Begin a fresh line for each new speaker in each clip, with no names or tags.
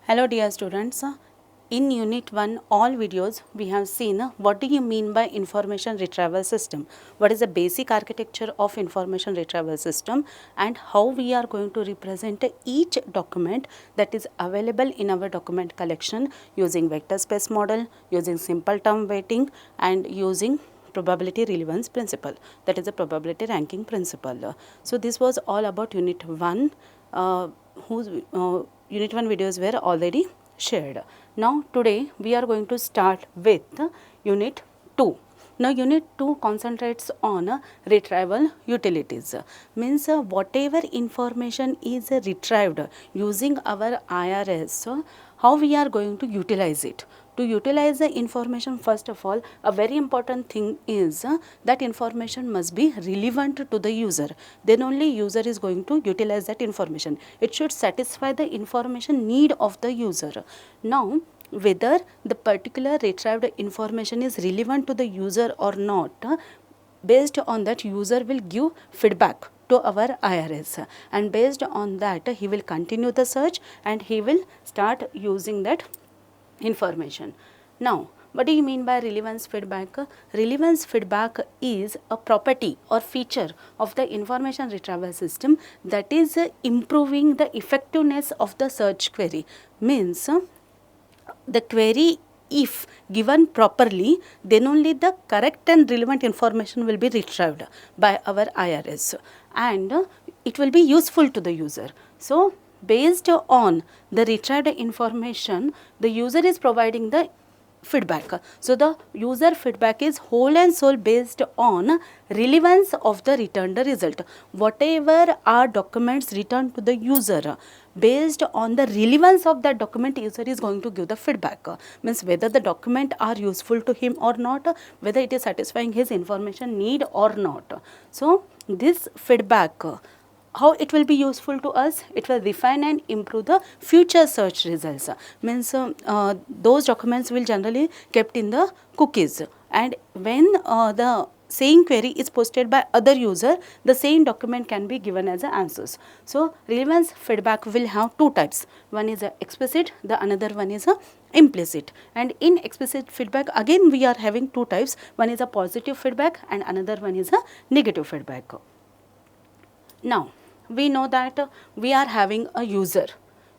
Hello dear students, in unit 1 all videos we have seen what do you mean by information retrieval system, what is the basic architecture of information retrieval system and how we are going to represent each document that is available in our document collection using vector space model, using simple term weighting and using probability relevance principle, that is a probability ranking principle. So this was all about unit 1 whose unit 1 videos were already shared. Now today we are going to start with unit 2. Now unit 2 concentrates on retrieval utilities, means whatever information is retrieved using our IRS, how we are going to utilize it. To utilize the information, first of all, a very important thing is that information must be relevant to the user. Then only user is going to utilize that information. It should satisfy the information need of the user. Now, whether the particular retrieved information is relevant to the user or not, based on that user will give feedback to our IRS, and based on that he will continue the search and he will start using that information. Now, what do you mean by relevance feedback? Relevance feedback is a property or feature of the information retrieval system that is improving the effectiveness of the search query. Means the query, if given properly, then only the correct and relevant information will be retrieved by our IRS and it will be useful to the user. So, based on the retrieved information, the user is providing the feedback. So, the user feedback is whole and sole based on relevance of the returned result. Whatever are documents returned to the user, based on the relevance of that document, user is going to give the feedback. Means whether the document are useful to him or not, whether it is satisfying his information need or not. So, this feedback, how it will be useful to us? It will refine and improve the future search results. Means those documents will generally kept in the cookies, and when the same query is posted by other user, the same document can be given as answers. So relevance feedback will have two types. One is explicit, the another one is implicit. And in explicit feedback again we are having two types. One is a positive feedback and another one is a negative feedback. Now, we know that we are having a user.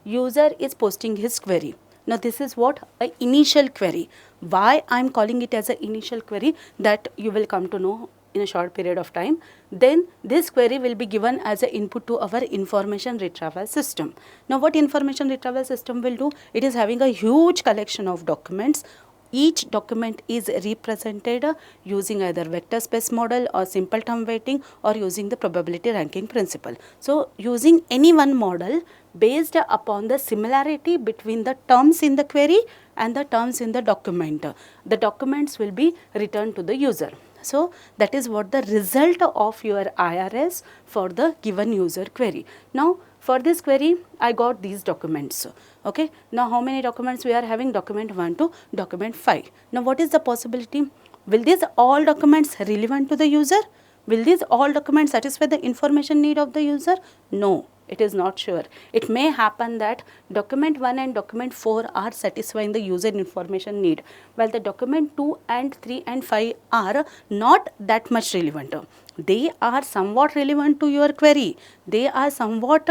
User is posting his query. Now, this is what? An initial query. Why I am calling it as an initial query, that you will come to know in a short period of time. Then this query will be given as an input to our information retrieval system. Now, what information retrieval system will do? It is having a huge collection of documents. Each document is represented using either vector space model or simple term weighting or using the probability ranking principle. So, using any one model based upon the similarity between the terms in the query and the terms in the document, the documents will be returned to the user. So, that is what the result of your IRS for the given user query. Now, for this query, I got these documents. Okay. Now, how many documents we are having? Document 1 to document 5. Now, what is the possibility? Will these all documents relevant to the user? Will these all documents satisfy the information need of the user? No. It is not sure. It may happen that document 1 and document 4 are satisfying the user information need, while the document 2 and 3 and 5 are not that much relevant. They are somewhat relevant to your query. They are somewhat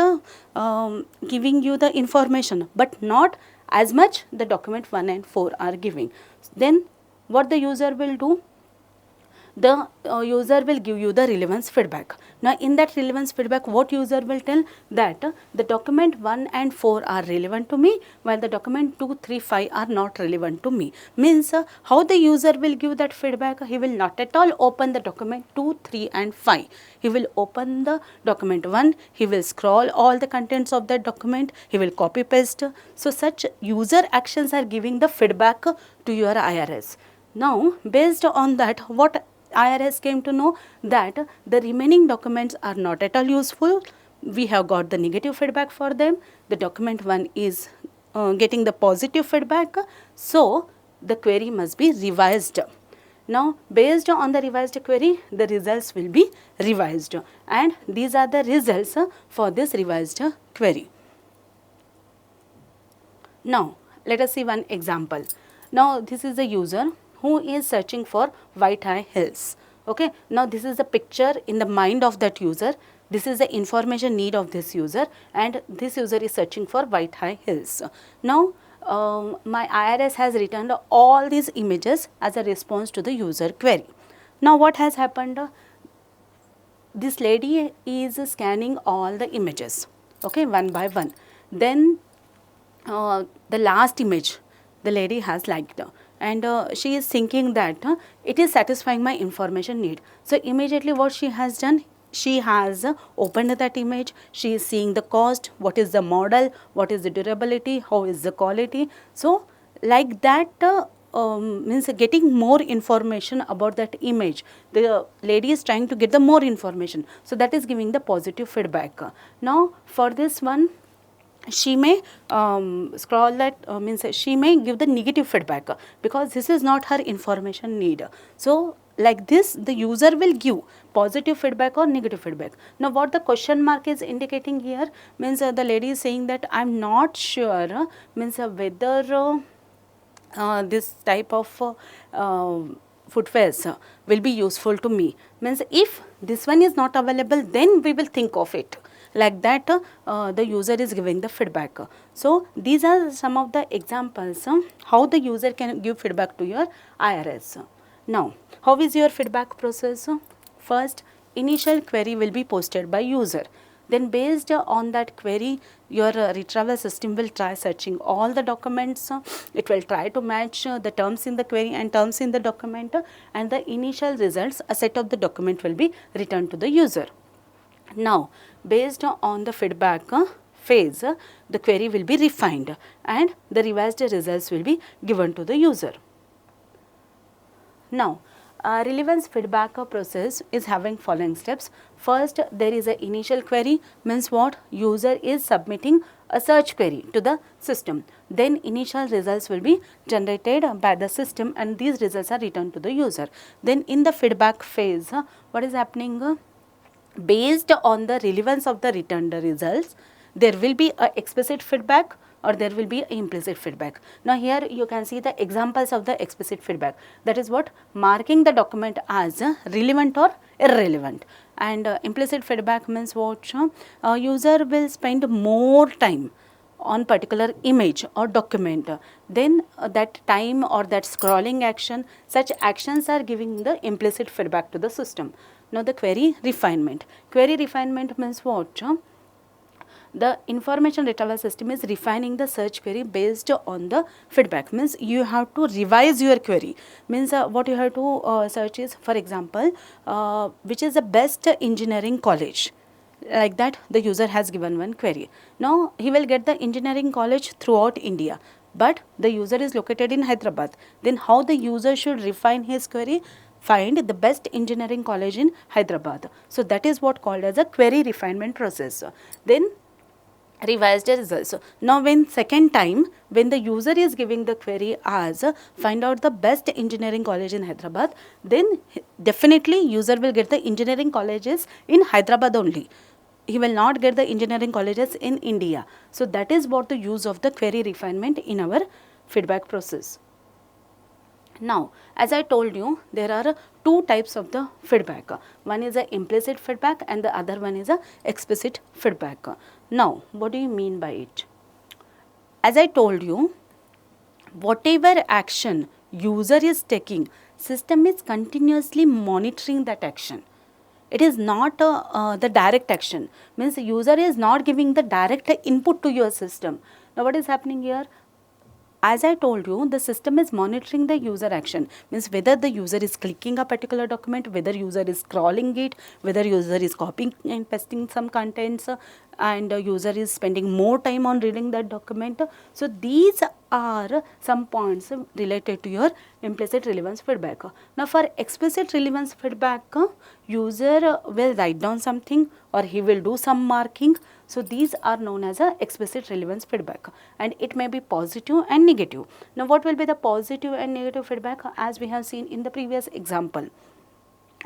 giving you the information, but not as much the document 1 and 4 are giving. Then what the user will do? The user will give you the relevance feedback. Now, in that relevance feedback, what user will tell? That the document 1 and 4 are relevant to me, while the document 2, 3, 5 are not relevant to me. Means how the user will give that feedback? He will not at all open the document 2, 3 and 5. He will open the document 1, he will scroll all the contents of that document, he will copy paste. So, such user actions are giving the feedback to your IRS. Now, based on that, what IRS came to know? That the remaining documents are not at all useful. We have got the negative feedback for them. The document 1 is getting the positive feedback. So, the query must be revised. Now, based on the revised query, the results will be revised. And these are the results for this revised query. Now, let us see one example. Now, this is a user who is searching for white high hills. Okay. Now, this is the picture in the mind of that user. This is the information need of this user, and this user is searching for white high hills. Now, my IRS has returned all these images as a response to the user query. Now, what has happened? This lady is scanning all the images, okay, one by one. Then the last image the lady has liked, and she is thinking that it is satisfying my information need. So immediately what she has done, she has opened that image, she is seeing the cost, what is the model, what is the durability, how is the quality. So like that, means getting more information about that image. The lady is trying to get the more information, so that is giving the positive feedback. Now for this one, she may scroll that, means she may give the negative feedback, because this is not her information need. So like this, the user will give positive feedback or negative feedback. Now what the question mark is indicating here means the lady is saying that I am not sure, means whether this type of footwears will be useful to me. Means if this one is not available, then we will think of it. Like that, the user is giving the feedback. So these are some of the examples how the user can give feedback to your IRS. Now, how is your feedback process? First, initial query will be posted by user. Then based on that query, your retrieval system will try searching all the documents. It will try to match the terms in the query and terms in the document, and the initial results, a set of the document will be returned to the user. Now, based on the feedback phase, the query will be refined and the revised results will be given to the user. Now, relevance feedback process is having following steps. First, there is an initial query, means what? User is submitting a search query to the system. Then initial results will be generated by the system, and these results are returned to the user. Then in the feedback phase, what is happening? Based on the relevance of the returned results, there will be a explicit feedback or there will be implicit feedback. Now here you can see the examples of the explicit feedback. That is what? Marking the document as relevant or irrelevant. And implicit feedback means what? User will spend more time on particular image or document, then that time or that scrolling action, such actions are giving the implicit feedback to the system. Now the query refinement. Query refinement means what? The information retrieval system is refining the search query based on the feedback. Means you have to revise your query. Means what you have to search is, for example, which is the best engineering college. Like that, the user has given one query. Now he will get the engineering college throughout India, but the user is located in Hyderabad. Then how the user should refine his query? Find the best engineering college in Hyderabad. So that is what called as a query refinement process. Then revised results. Now when second time, when the user is giving the query as find out the best engineering college in Hyderabad, then definitely user will get the engineering colleges in Hyderabad only. He will not get the engineering colleges in India. So that is what the use of the query refinement in our feedback process. Now, as I told you, there are two types of the feedback. One is a implicit feedback and the other one is a explicit feedback. Now, what do you mean by it? As I told you, whatever action user is taking, system is continuously monitoring that action. It is not the direct action. Means the user is not giving the direct input to your system. Now, what is happening here? As I told you, the system is monitoring the user action. Means whether the user is clicking a particular document, whether user is scrolling it, whether user is copying and pasting some contents, and user is spending more time on reading that document. So these are some points related to your implicit relevance feedback. Now for explicit relevance feedback, user will write down something or he will do some marking. So these are known as a explicit relevance feedback, and it may be positive and negative. Now what will be the positive and negative feedback? As we have seen in the previous example,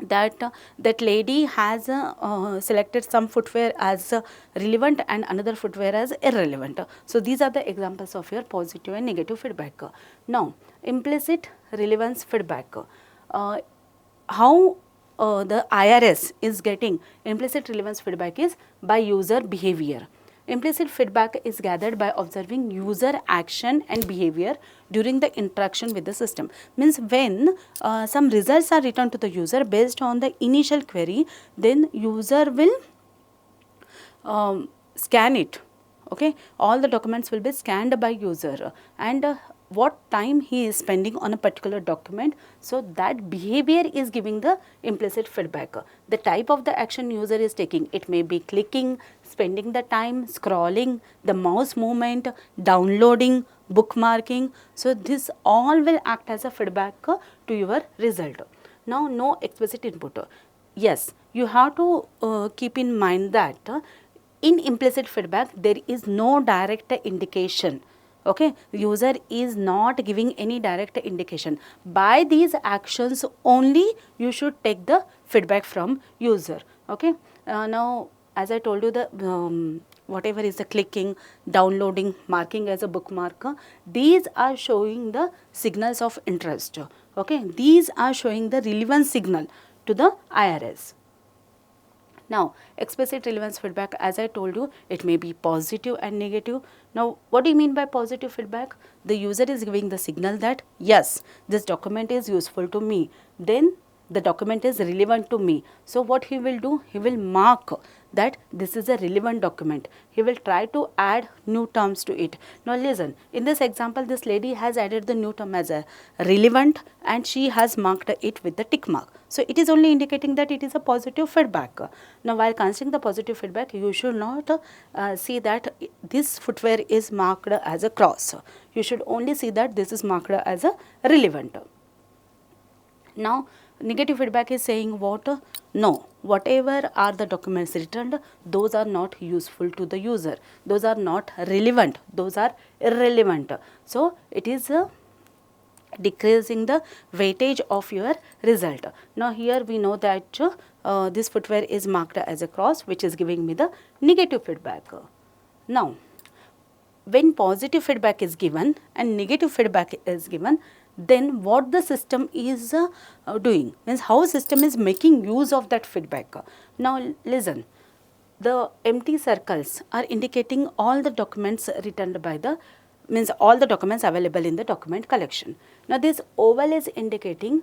that that lady has selected some footwear as relevant and another footwear as irrelevant. So these are the examples of your positive and negative feedback. Now implicit relevance feedback. How the IRS is getting implicit relevance feedback is by user behavior. Implicit feedback is gathered by observing user action and behavior during the interaction with the system. Means when some results are returned to the user based on the initial query, then user will scan it. Okay, all the documents will be scanned by user, and what time he is spending on a particular document. So that behavior is giving the implicit feedback. The type of the action user is taking, it may be clicking, spending the time, scrolling, the mouse movement, downloading, bookmarking. So this all will act as a feedback to your result. Now no explicit input. Yes, you have to keep in mind that in implicit feedback there is no direct indication. Okay, user is not giving any direct indication. By these actions only you should take the feedback from user. Okay, now as I told you, the whatever is the clicking, downloading, marking as a bookmark, these are showing the signals of interest. Okay, these are showing the relevant signal to the IRS. Now, explicit relevance feedback, as I told you, it may be positive and negative. Now, what do you mean by positive feedback? The user is giving the signal that yes, this document is useful to me. Then the document is relevant to me. So what he will do? He will mark that this is a relevant document. He will try to add new terms to it. Now listen, in this example, this lady has added the new term as a relevant and she has marked it with the tick mark. So it is only indicating that it is a positive feedback. Now while considering the positive feedback, you should not see that this footwear is marked as a cross. You should only see that this is marked as a relevant. Now negative feedback is saying what? No, whatever are the documents returned, those are not useful to the user. Those are not relevant. Those are irrelevant. So it is decreasing the weightage of your result. Now here we know that this footwear is marked as a cross, which is giving me the negative feedback. Now when positive feedback is given and negative feedback is given, then what the system is doing, means how system is making use of that feedback. Now listen, the empty circles are indicating all the documents returned by the, means all the documents available in the document collection. Now this oval is indicating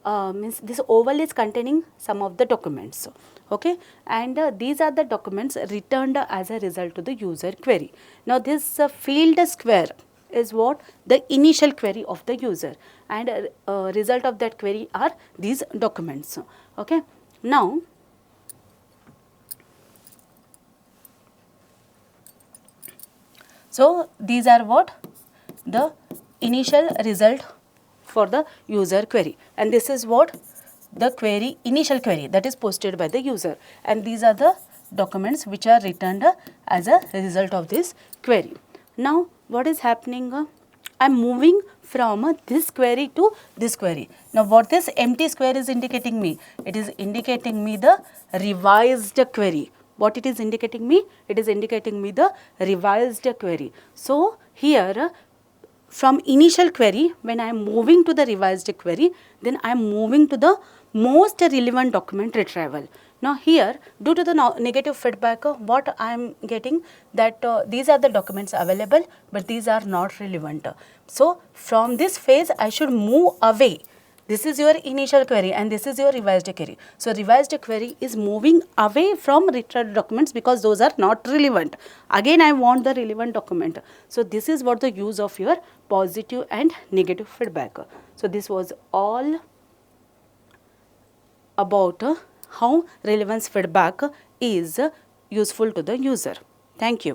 means this oval is containing some of the documents. Okay, and these are the documents returned as a result to the user query. Now this field square is what? The initial query of the user, and result of that query are these documents. Okay, now so these are what? The initial result for the user query, and this is what? The query, initial query that is posted by the user, and these are the documents which are returned as a result of this query. Now what is happening? I am moving from this query to this query. Now what this empty square is indicating me? It is indicating me the revised query. What it is indicating me? It is indicating me the revised query. So here from initial query, when I am moving to the revised query, then I am moving to the most relevant document retrieval. Now here, due to the negative feedback, what I am getting, that these are the documents available, but these are not relevant. So from this phase, I should move away. This is your initial query and this is your revised query. So revised query is moving away from retrieved documents because those are not relevant. Again, I want the relevant document. So this is what the use of your positive and negative feedback. So this was all about how relevance feedback is useful to the user. Thank you.